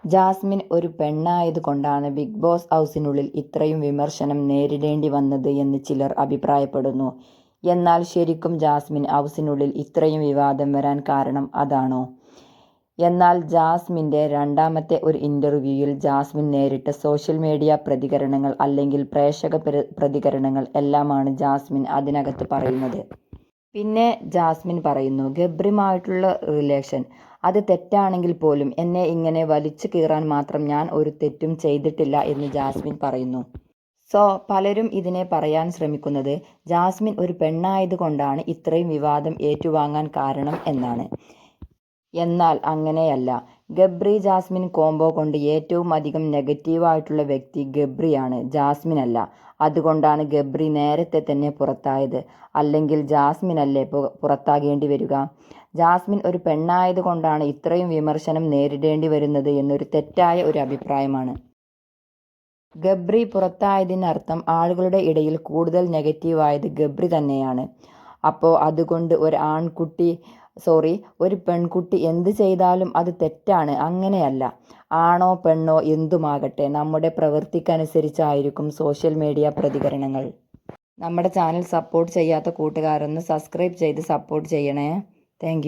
Jasmine ഒരു പെണ്ണായതുകൊണ്ടാണ് big boss ഹൗസിനുള്ളിൽ ഇത്രയും വിമർശനം നേരിടേണ്ടി വന്നത് എന്ന് ചിലർ അഭിപ്രായപ്പെടുന്നു. എന്നാൽ ശരിക്കും ജാസ്മിൻ ഹൗസിനുള്ളിൽ ഇത്രയും വിവാദം വരാൻ കാരണം അതാണോ? എന്നാൽ ജാസ്മിൻ്റെ രണ്ടാമത്തെ ഒരു ഇന്റർവ്യൂവിൽ ജാസ്മിൻ നേരിട്ട സോഷ്യൽ മീഡിയ പ്രതികരണങ്ങൾ അല്ലെങ്കിൽ പ്രേക്ഷക പ്രതികരണങ്ങൾ എല്ലാമാണ് ജാസ്മിൻ അതിനകത്ത് പറയുന്നത്. പിന്നെ ജാസ്മിൻ പറയുന്നു, ഗബ്രിയുമായിട്ടുള്ള റിലേഷൻ അത് തെറ്റാണെങ്കിൽ പോലും എന്നെ ഇങ്ങനെ വലിച്ചു കീറാൻ മാത്രം ഞാൻ ഒരു തെറ്റും ചെയ്തിട്ടില്ല എന്ന് ജാസ്മിൻ പറയുന്നു. പലരും ഇതിനെ പറയാൻ ശ്രമിക്കുന്നത് ജാസ്മിൻ ഒരു പെണ്ണായതുകൊണ്ടാണ് ഇത്രയും വിവാദം ഏറ്റുവാങ്ങാൻ കാരണം എന്നാണ്. എന്നാൽ അങ്ങനെയല്ല. ഗബ്രി ജാസ്മിൻ കോംബോ കൊണ്ട് ഏറ്റവും അധികം നെഗറ്റീവായിട്ടുള്ള വ്യക്തി ഗബ്രിയാണ്, ജാസ്മിൻ അല്ല. അതുകൊണ്ടാണ് ഗബ്രി നേരത്തെ തന്നെ പുറത്തായത്. അല്ലെങ്കിൽ ജാസ്മിനല്ലേ പുറത്താകേണ്ടി വരിക? ജാസ്മിൻ ഒരു പെണ്ണായതുകൊണ്ടാണ് ഇത്രയും വിമർശനം നേരിടേണ്ടി വരുന്നത് എന്നൊരു തെറ്റായ ഒരു അഭിപ്രായമാണ്. ഗബ്രി പുറത്തായതിനർത്ഥം ആളുകളുടെ ഇടയിൽ കൂടുതൽ നെഗറ്റീവായത് ഗബ്രി തന്നെയാണ്. അപ്പോൾ അതുകൊണ്ട് ഒരു പെൺകുട്ടി എന്ത് ചെയ്താലും അത് തെറ്റാണ്, അങ്ങനെയല്ല. ആണോ പെണ്ണോ എന്തുമാകട്ടെ, നമ്മുടെ പ്രവൃത്തിക്കനുസരിച്ചായിരിക്കും സോഷ്യൽ മീഡിയ പ്രതികരണങ്ങൾ. നമ്മുടെ ചാനൽ സപ്പോർട്ട് ചെയ്യാത്ത കൂട്ടുകാരൊന്ന് സബ്സ്ക്രൈബ് ചെയ്ത് സപ്പോർട്ട് ചെയ്യണേ. താങ്ക്